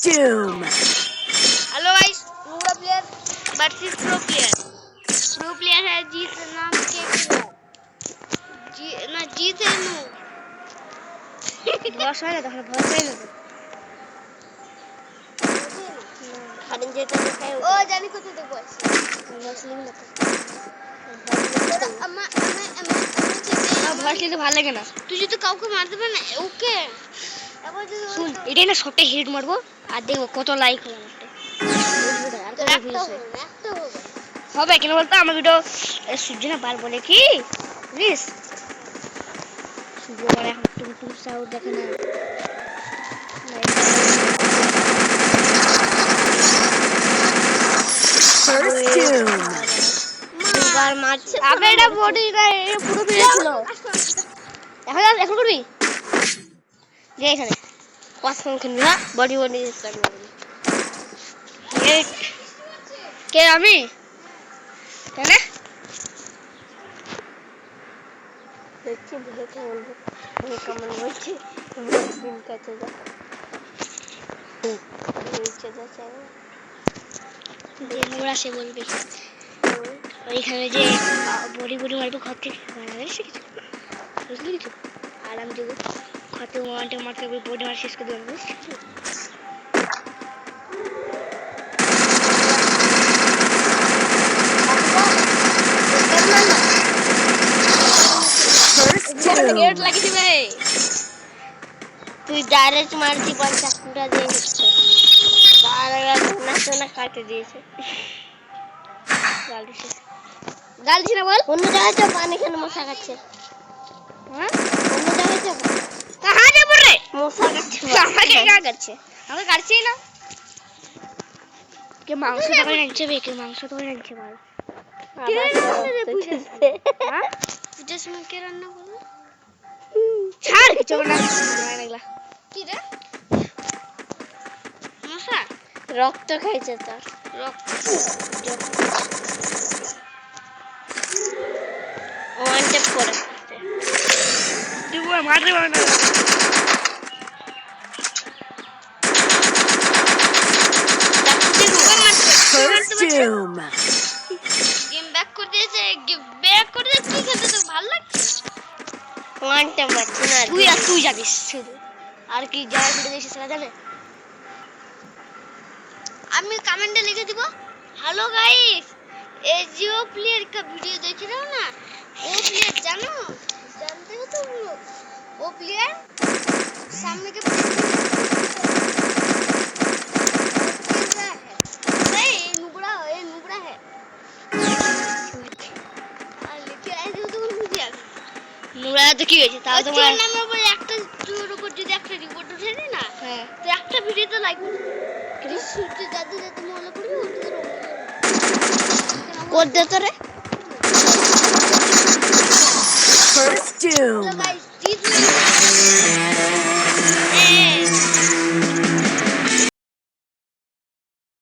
doom. Hello guys, नुबड़ा player versus pro player. Pro player है जीत नाम के प्लेयर। जीत है नु भरोसा है ना, तो भरोसा है ना खाली जेता दिखाए ओ जानी को तो देखो मुस्लिम ना अम्मा ভরসলি তো ভালো লাগে না। তুই যদি কাউকে মারতে পারে না ওকে এবার যদি শুন, এটাই না শটে হিট মারবো আর দেখবো কত লাইক হবে আমারটা। আর কত ভিউজ হবে কেন বলতো আমার ভিডিও সূর্য না বার বলে কি প্লিজ সূর্য বার এখন টুম সাউন্ড দেখে না। First doom. দুবার মারছে আবে এটা বডি না এ পুরো ভিড়ে ছিল। এখন করবি যে এখানে পাঁচ ফোন খেলবি না বডি স্টার্ট করবি। কে আমি কেন দেখছি ভেকে বলবো ভেকে কেমন বলছি দিন কাছে যা নিচে যা চাই যে নোরা সে বলবি ওইখানে যে বড়ি বড়ি মারবো ঘর থেকে শিখেছি বুঝলি কিছু আর আমি দেবো ঘরতে মারতে মারতে বডি মার শেষ করে দেবো বুঝলি। গেট লাগিয়ে দিবে তুই ডাইরেক্ট মারছি 50 ফুটা দিয়ে হচ্ছে তার আগে না কাটে দিয়েছে গালছি না বল অন্য জায়গায় তো পানি খেলে মশা খাচ্ছে। হ্যাঁ অন্য জায়গায় তো कहां जा बोल रे মশা খাচ্ছে আমাকে क्या करছে আমাকে কাটছেই না কে মাংস ধরে আনছে বেকে মাংস ধরে আনছে বল কে রান্না রে বুঝাচ্ছে হ্যাঁ এটা সময় কে রান্না করবে ছাড় কিছু না লাগলা কি রে মশা রক্ত খাইছে তার রক্ত ওয়ান ট্যাপ করে তুই মারতে পারবে না First doom. गेम बैक कर দিয়েছে ব্যাক করে দিয়ে কি খেলতে তো ভালো লাগছে ওয়ান ট্যাপ মারছে না তুই যাবিস শুধু আর কি যারা ভিডিও দেখছিস সেটা জানে আমি কমেন্টে লিখে দিব हेलो गाइस ये जियो प्लेयर का वीडियो देख रहे हो ना वो प्लेयर जानो जानते हो तुम लोग वो प्लेयर सामने के नहीं नुबड़ा है লিখে আইছো তুমি বুঝিয়া নুরা তো কি হয়েছে তাও তোমার তোমার নামে বলে একটা তোর উপর যদি একটা রিপোর্ট উঠে নি না হ্যাঁ তো একটা ভিডিওতে লাইক কি শুনতে যাতে মনে করি ওদের কোড দে তো রে First doom.